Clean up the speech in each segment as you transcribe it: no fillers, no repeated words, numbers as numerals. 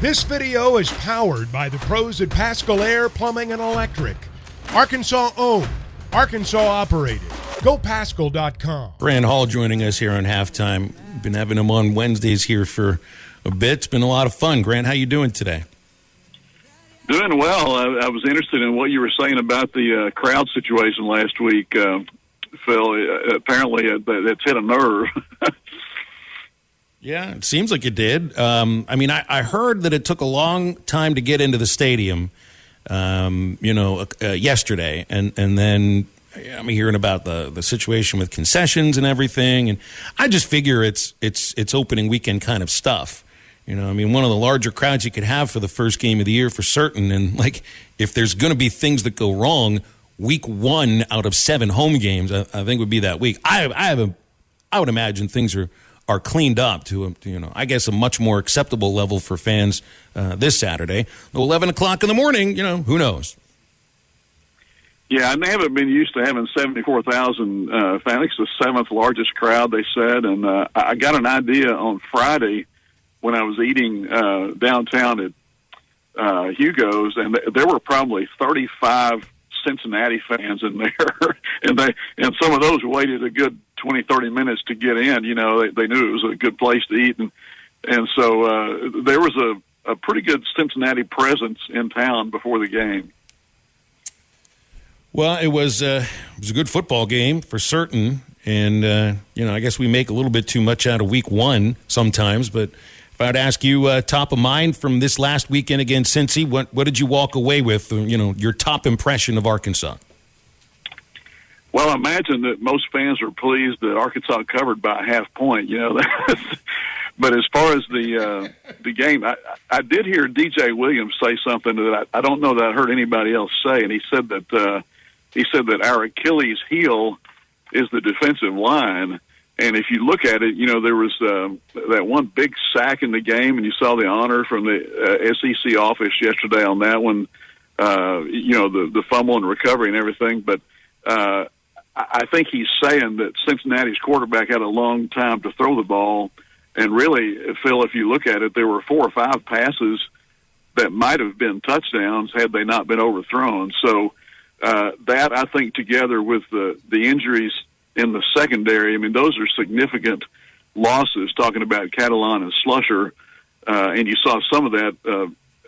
This video is powered by the pros at Pascal Air Plumbing and Electric. Arkansas owned, Arkansas operated. GoPascal.com. Grant Hall joining us here on Halftime. Been having him on Wednesdays here for a bit. It's been a lot of fun. Grant, how you doing today? Doing well. I was interested in what you were saying about the crowd situation last week, Phil. Apparently, it's hit a nerve. Yeah, it seems like it did. I heard that it took a long time to get into the stadium, yesterday, and then I'm hearing about the situation with concessions and everything, and I just figure it's opening weekend kind of stuff. One of the larger crowds you could have for the first game of the year for certain, and if there's going to be things that go wrong, week 1 out of 7 home games, I think would be that week. I would imagine things are cleaned up to I guess a much more acceptable level for fans this Saturday. 11 o'clock in the morning, who knows? Yeah, and they haven't been used to having 74,000 fans. I think it's the 7th largest crowd, they said. And I got an idea on Friday when I was eating downtown at Hugo's, and there were probably 35 Cincinnati fans in there, and some of those waited a good 20, 30 minutes to get in. They knew it was a good place to eat, and so there was a pretty good Cincinnati presence in town before the game. Well, it was a good football game for certain, and I guess we make a little bit too much out of week 1 sometimes, but if I'd ask you top of mind from this last weekend against Cincy, what did you walk away with, your top impression of Arkansas? Well, I imagine that most fans are pleased that Arkansas covered by a half point, But as far as the game, I did hear DJ Williams say something that I don't know that I heard anybody else say, and he said that our Achilles heel is the defensive line. And if you look at it, there was that one big sack in the game, and you saw the honor from the SEC office yesterday on that one, the fumble and recovery and everything. But I think he's saying that Cincinnati's quarterback had a long time to throw the ball. And really, Phil, if you look at it, there were 4 or 5 passes that might have been touchdowns had they not been overthrown. So that, I think, together with the injuries in the secondary, those are significant losses, talking about Catalan and Slusher, and you saw some of that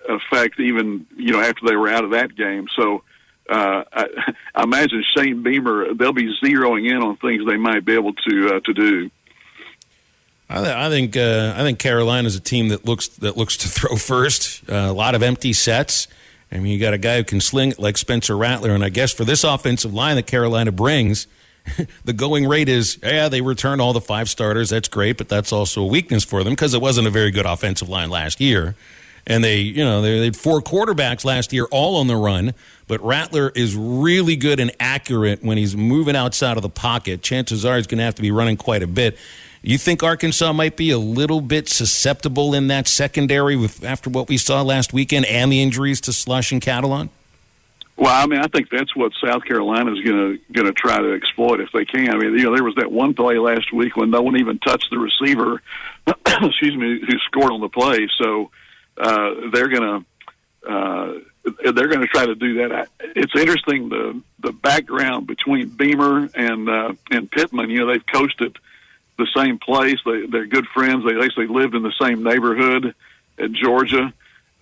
effect even, after they were out of that game. So I imagine Shane Beamer, they'll be zeroing in on things they might be able to do. I think Carolina's a team that looks to throw first. A lot of empty sets. You got a guy who can sling it like Spencer Rattler, and I guess for this offensive line that Carolina brings, the going rate is, they return all the 5 starters. That's great, but that's also a weakness for them because it wasn't a very good offensive line last year. And they had 4 quarterbacks last year, all on the run. But Rattler is really good and accurate when he's moving outside of the pocket. Chances are he's going to have to be running quite a bit. You think Arkansas might be a little bit susceptible in that secondary after what we saw last weekend and the injuries to Slush and Catalan? Well, I think that's what South Carolina is going to try to exploit if they can. There was that one play last week when no one even touched the receiver, who scored on the play. So they're going to try to do that. It's interesting the background between Beamer and Pittman. They've coached at the same place. They're good friends. They actually lived in the same neighborhood at Georgia.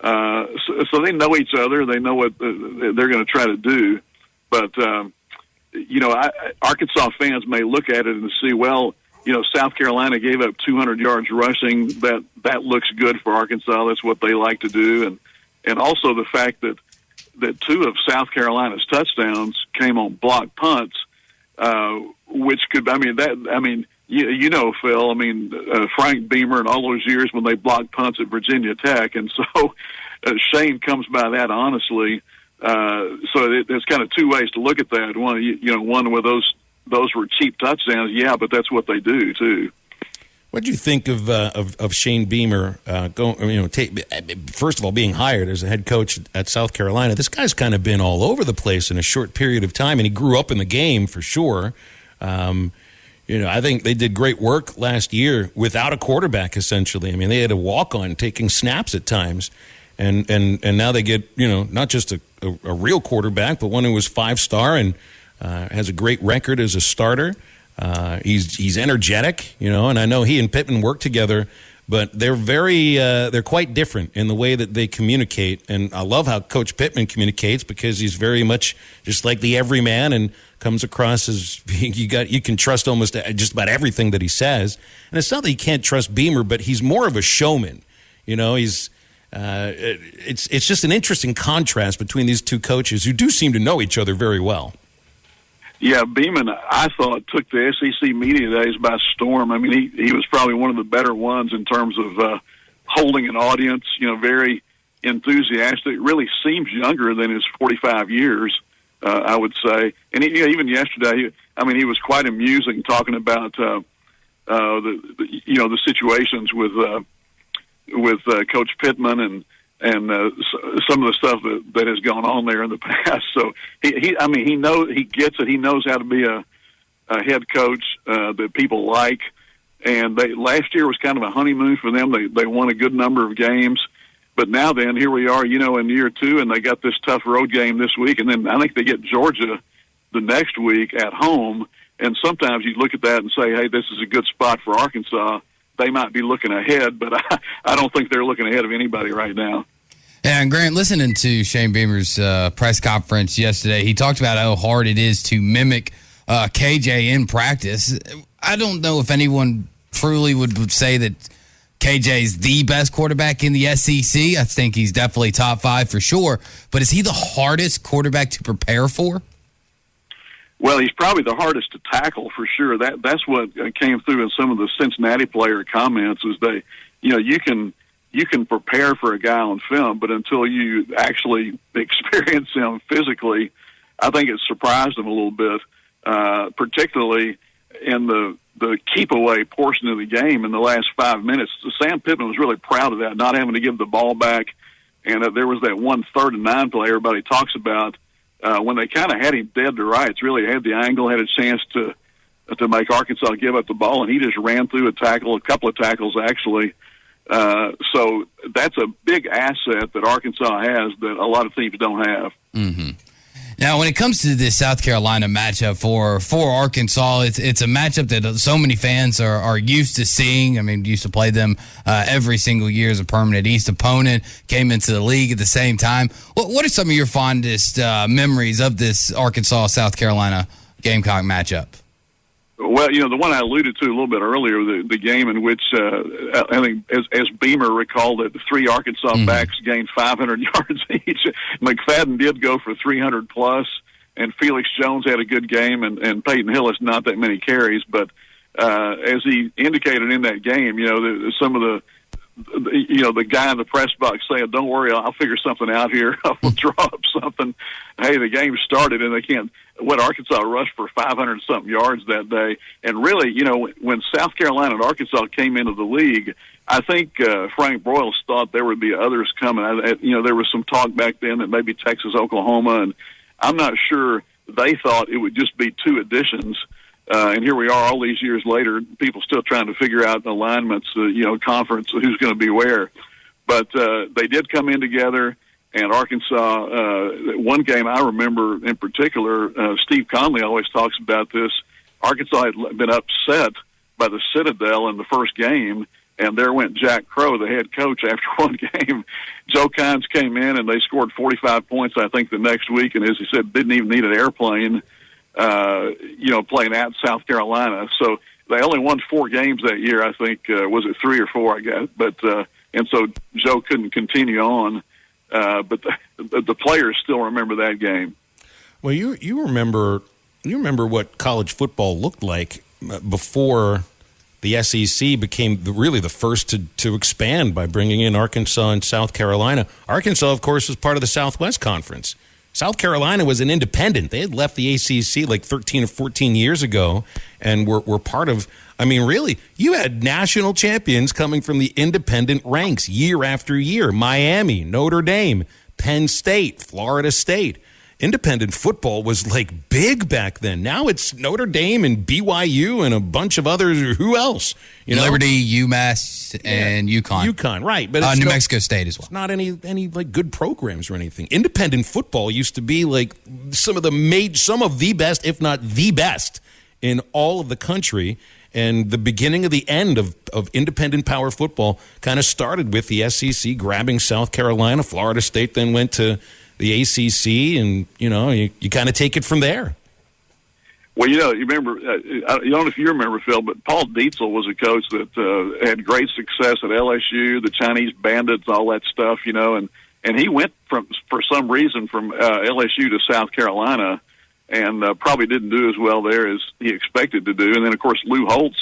So they know each other. They know what they're going to try to do. But, Arkansas fans may look at it and see, South Carolina gave up 200 yards rushing. That looks good for Arkansas. That's what they like to do. And also the fact that 2 of South Carolina's touchdowns came on block punts, which could, Phil, Frank Beamer and all those years when they blocked punts at Virginia Tech. And so Shane comes by that honestly. So there's kind of 2 ways to look at that. One where those were cheap touchdowns. Yeah, but that's what they do too. What do you think of Shane Beamer first of all, being hired as a head coach at South Carolina? This guy's kind of been all over the place in a short period of time, and he grew up in the game for sure. I think they did great work last year without a quarterback, essentially. I mean, they had a walk-on taking snaps at times. And now they get, not just a real quarterback, but one who was 5-star and has a great record as a starter. He's energetic, and I know he and Pittman work together, but they're quite different in the way that they communicate. And I love how Coach Pittman communicates because he's very much just like the everyman and comes across as you can trust almost just about everything that he says. And it's not that you can't trust Beamer, but he's more of a showman. It's just an interesting contrast between these two coaches who do seem to know each other very well. Yeah, Beeman, I thought, took the SEC media days by storm. I mean, he was probably one of the better ones in terms of holding an audience, very enthusiastic. Really seems younger than his 45 years, I would say. And even yesterday, he was quite amusing talking about the situations with Coach Pittman and some of the stuff that has gone on there in the past. So he gets it. He knows how to be a head coach that people like. And last year was kind of a honeymoon for them. They won a good number of games, but now then here we are, in year 2, and they got this tough road game this week, and then I think they get Georgia the next week at home. And sometimes you look at that and say, hey, this is a good spot for Arkansas. They might be looking ahead, but I don't think they're looking ahead of anybody right now. Yeah, and Grant, listening to Shane Beamer's press conference yesterday, he talked about how hard it is to mimic KJ in practice. I don't know if anyone truly would say that KJ's the best quarterback in the SEC. I think he's definitely top 5 for sure. But is he the hardest quarterback to prepare for? Well, he's probably the hardest to tackle for sure. That's what came through in some of the Cincinnati player comments. Is you can prepare for a guy on film, but until you actually experience him physically, I think it surprised him a little bit, particularly in the keep-away portion of the game in the last 5 minutes. Sam Pittman was really proud of that, not having to give the ball back. And there was that 1 3rd and 9 play everybody talks about when they kind of had him dead to rights, really had the angle, had a chance to make Arkansas give up the ball, and he just ran through a couple of tackles actually. So that's a big asset that Arkansas has that a lot of teams don't have. Mm-hmm. Now, when it comes to this South Carolina matchup for Arkansas, it's a matchup that so many fans are used to seeing. I mean, used to play them every single year as a permanent East opponent, came into the league at the same time. What are some of your fondest memories of this Arkansas-South Carolina Gamecock matchup? Well, the one I alluded to a little bit earlier, the game in which I think, as Beamer recalled it, the 3 Arkansas backs gained 500 yards each. McFadden did go for 300 plus, and Felix Jones had a good game, and Peyton Hillis not that many carries. But as he indicated in that game, some of the guy in the press box saying, "Don't worry, I'll figure something out here. I'll draw up something." Hey, the game started, and they can't. What Arkansas rushed for 500-something yards that day. And really, when South Carolina and Arkansas came into the league, I think Frank Broyles thought there would be others coming. There was some talk back then that maybe Texas, Oklahoma, and I'm not sure they thought it would just be 2 additions. And here we are all these years later, people still trying to figure out alignments, conference, who's going to be where. But they did come in together. And Arkansas, one game I remember in particular, Steve Conley always talks about this. Arkansas had been upset by the Citadel in the first game, and there went Jack Crow, the head coach, after one game. Joe Kynes came in, and they scored 45 points, I think, the next week. And as he said, didn't even need an airplane, playing at South Carolina. So they only won 4 games that year, I think. Was it 3 or 4, I guess? But and so Joe couldn't continue on. But the players still remember that game. Well, you remember what college football looked like before the SEC became really the first to expand by bringing in Arkansas and South Carolina. Arkansas, of course, was part of the Southwest Conference. South Carolina was an independent. They had left the ACC like 13 or 14 years ago and were part of. I mean, really, you had national champions coming from the independent ranks year after year. Miami, Notre Dame, Penn State, Florida State. independent football was like big back then. Now it's Notre Dame and BYU and a bunch of others. Who else? Liberty, UMass, and UConn. UConn, right? But it's New Mexico State as well. It's not any like good programs or anything. Independent football used to be like some of the best, if not the best, in all of the country. And the beginning of the end of independent power football kind of started with the SEC grabbing South Carolina. Florida State then went to the ACC, and, you kind of take it from there. Well, you remember, I don't know if you remember, Phil, but Paul Dietzel was a coach that had great success at LSU, the Chinese Bandits, all that stuff, and he went for some reason from LSU to South Carolina, and probably didn't do as well there as he expected to do. And then, of course, Lou Holtz,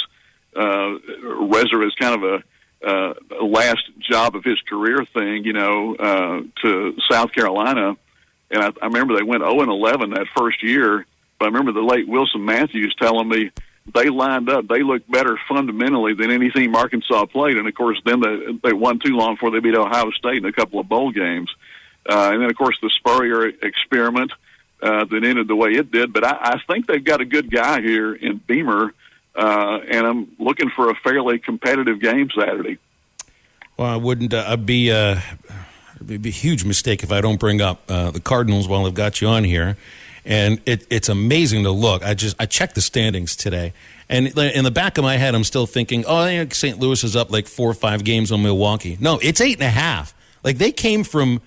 as kind of a last job of his career thing, to South Carolina. And I remember they went 0-11 that first year. But I remember the late Wilson Matthews telling me they lined up. They looked better fundamentally than any team Arkansas played. And, of course, then they won too long before they beat Ohio State in a couple of bowl games. And then, of course, the Spurrier experiment that ended the way it did. But I think they've got a good guy here in Beamer, and I'm looking for a fairly competitive game Saturday. Well, I wouldn't. It'd be a huge mistake if I don't bring up the Cardinals while I've got you on here. And it's amazing to look. I checked the standings today, and in the back of my head, I'm still thinking, St. Louis is up like 4 or 5 games on Milwaukee. No, it's 8.5. Like, they came from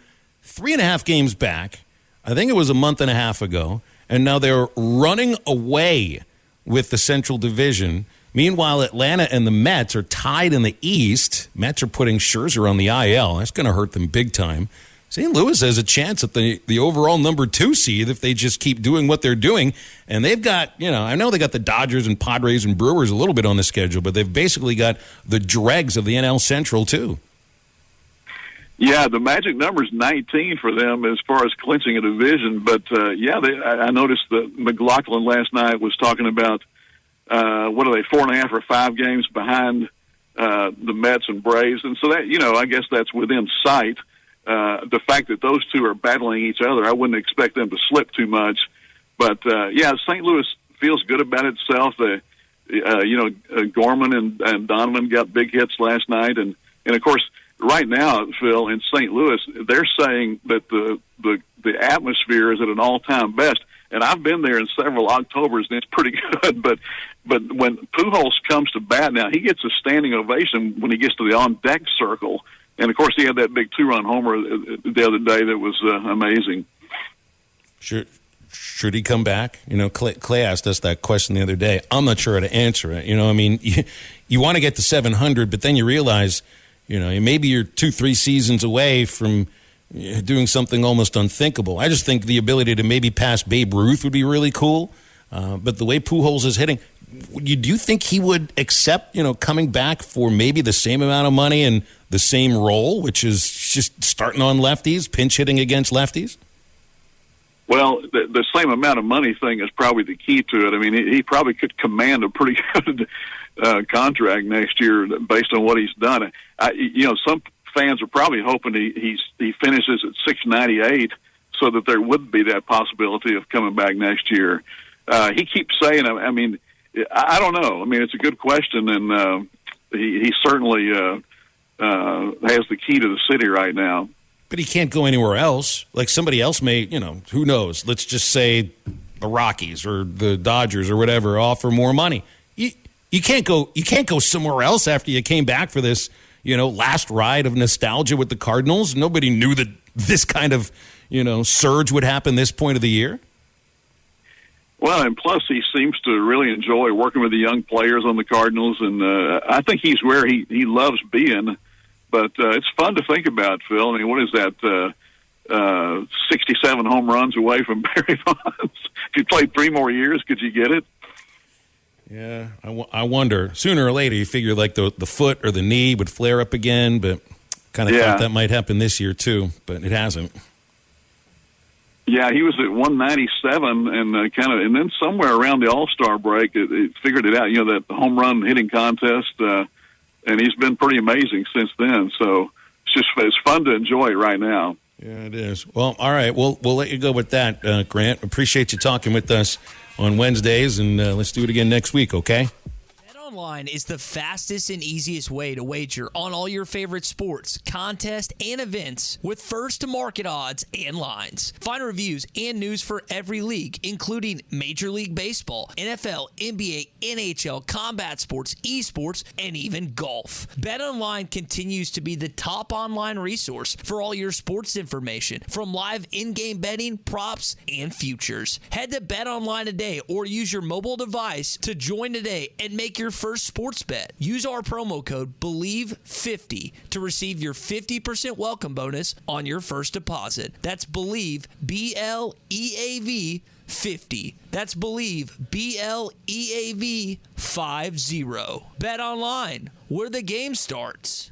3.5 games back. I think it was a month and a half ago, and now they're running away with the Central Division. Meanwhile, Atlanta and the Mets are tied in the East. Mets are putting Scherzer on the IL. That's going to hurt them big time. St. Louis has a chance at the overall number 2 seed if they just keep doing what they're doing. And they've got, I know they got the Dodgers and Padres and Brewers a little bit on the schedule, but they've basically got the dregs of the NL Central, too. Yeah, the magic number is 19 for them as far as clinching a division. But, I noticed that McLaughlin last night was talking about, 4.5 or 5 games behind the Mets and Braves. And so that, I guess that's within sight. The fact that those two are battling each other, I wouldn't expect them to slip too much. But, St. Louis feels good about itself. Gorman and Donovan got big hits last night. And of course, right now, Phil, in St. Louis, they're saying that the atmosphere is at an all-time best. And I've been there in several Octobers, and it's pretty good. But when Pujols comes to bat now, he gets a standing ovation when he gets to the on-deck circle. And, of course, he had that big 2-run homer the other day that was amazing. Should he come back? Clay asked us that question the other day. I'm not sure how to answer it. You want to get to 700, but then you realize, maybe you're 2-3 seasons away from doing something almost unthinkable. I just think the ability to maybe pass Babe Ruth would be really cool. But the way Pujols is hitting, do you think he would accept, coming back for maybe the same amount of money and the same role, which is just starting on lefties, pinch hitting against lefties? Well, the same amount of money thing is probably the key to it. I mean, he probably could command a pretty good contract next year based on what he's done. Some fans are probably hoping he finishes at 698 so that there would be that possibility of coming back next year. He keeps saying, I don't know. I mean, it's a good question, and he certainly has the key to the city right now. But he can't go anywhere else. Like, somebody else may, who knows? Let's just say the Rockies or the Dodgers or whatever offer more money. You can't go somewhere else after you came back for this, last ride of nostalgia with the Cardinals. Nobody knew that this kind of, surge would happen this point of the year. Well, and plus he seems to really enjoy working with the young players on the Cardinals, and I think he's where he loves being. But it's fun to think about, Phil. I mean, what is that, 67 home runs away from Barry Bonds? If you played 3 more years, could you get it? Yeah, I wonder. Sooner or later, you figure like the foot or the knee would flare up again, but kind of thought that might happen this year too, but it hasn't. Yeah, he was at 197, and and then somewhere around the All-Star break, it figured it out. That home run hitting contest, and he's been pretty amazing since then. So it's fun to enjoy right now. Yeah, it is. Well, all right. We'll let you go with that, Grant. Appreciate you talking with us on Wednesdays, and let's do it again next week, okay? BetOnline is the fastest and easiest way to wager on all your favorite sports, contests, and events with first-to-market odds and lines. Find reviews and news for every league, including Major League Baseball, NFL, NBA, NHL, combat sports, esports, and even golf. BetOnline continues to be the top online resource for all your sports information, from live in-game betting, props, and futures. Head to BetOnline today or use your mobile device to join today and make your first sports bet. Use our promo code BELIEVE50 to receive your 50% welcome bonus on your first deposit. That's BELIEVE, BLEAV 50. That's BELIEVE, BLEAV 50. Bet online, where the game starts.